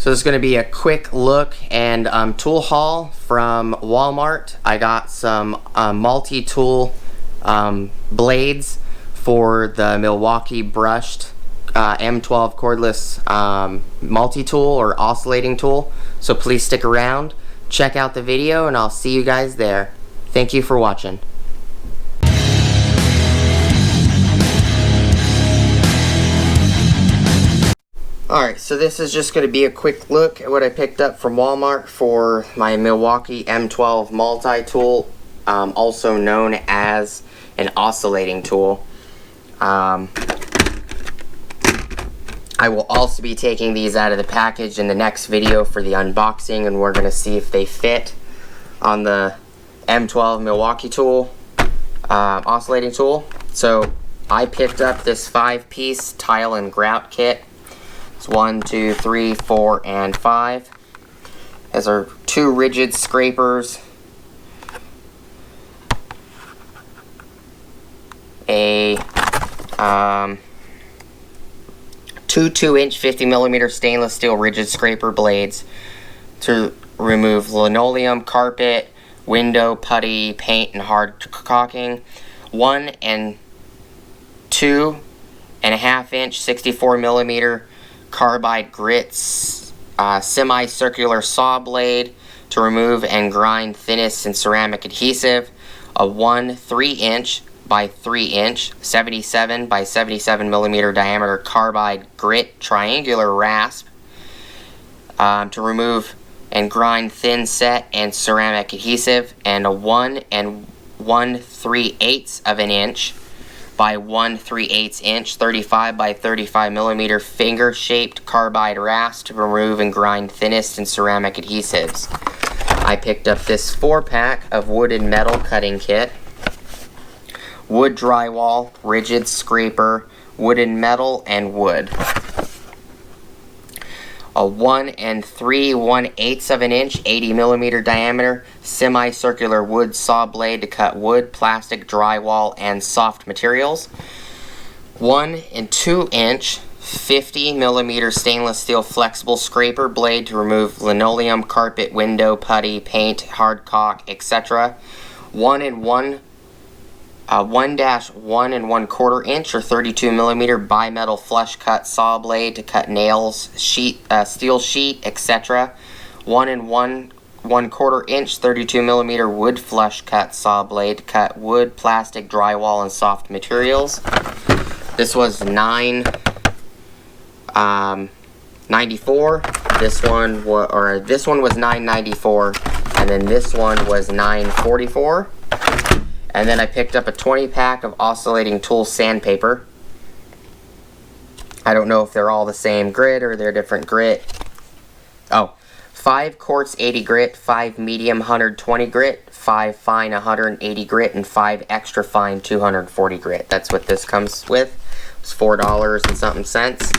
So this is going to be a quick look and tool haul from Walmart. I got some multi-tool blades for the Milwaukee brushed M12 cordless multi-tool or oscillating tool. So please stick around, check out the video, and I'll see you guys there. Thank you for watching. Alright, so this is just going to be a quick look at what I picked up from Walmart for my Milwaukee M12 multi-tool, also known as an oscillating tool. I will also be taking these out of the package in the next video for the unboxing, and we're going to see if they fit on the M12 Milwaukee tool, oscillating tool. So I picked up this 5-piece tile and grout kit. It's 1, 2, 3, 4, and 5. These are 2 rigid scrapers, a 2 2-inch 50mm stainless steel rigid scraper blades to remove linoleum, carpet, window, putty, paint, and hard caulking. 1 and 2.5-inch 64mm carbide grits, semicircular saw blade to remove and grind thinnest and ceramic adhesive, a 1 3-inch by 3-inch 77 by 77mm diameter carbide grit triangular rasp to remove and grind thin set and ceramic adhesive, and a 1 3/8 of an inch by 1 3/8 inch 35 by 35mm finger shaped carbide rasp to remove and grind thinnest and ceramic adhesives. I picked up this 4-pack of wood and metal cutting kit, wood drywall, rigid scraper, wood and metal, and wood. A 1 3/1/8 of an inch 80mm diameter semicircular wood saw blade to cut wood, plastic, drywall, and soft materials. 1 2-inch 50mm stainless steel flexible scraper blade to remove linoleum, carpet, window, putty, paint, hard caulk, etc. 1 1 1.25 inch or 32mm bimetal flush cut saw blade to cut nails, steel sheet, etc. 1 1/4 inch 32mm wood flush cut saw blade to cut wood, plastic, drywall, and soft materials. This was $9.94. This one was $9.94, and then this one was $9.44. And then I picked up a 20-pack of oscillating tool sandpaper. I don't know if they're all the same grit or they're different grit. Oh, 5 quartz 80 grit, 5 medium 120 grit, 5 fine 180 grit, and 5 extra fine 240 grit. That's what this comes with. It's $4 and something cents.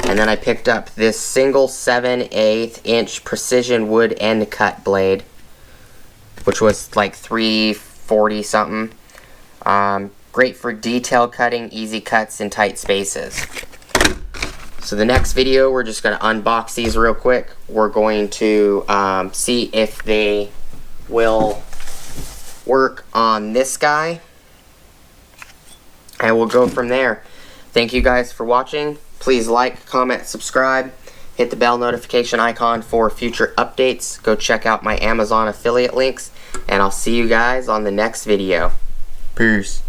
And then I picked up this single 7/8 inch precision wood end cut blade, which was like $3.40 something. Great for detail cutting, easy cuts in tight spaces. So the next video, we're just going to unbox these real quick. We're going to see if they will work on this guy, and we'll go from there. Thank you guys for watching. Please like, comment, subscribe. Hit the bell notification icon for future updates. Go check out my Amazon affiliate links, and I'll see you guys on the next video. Peace.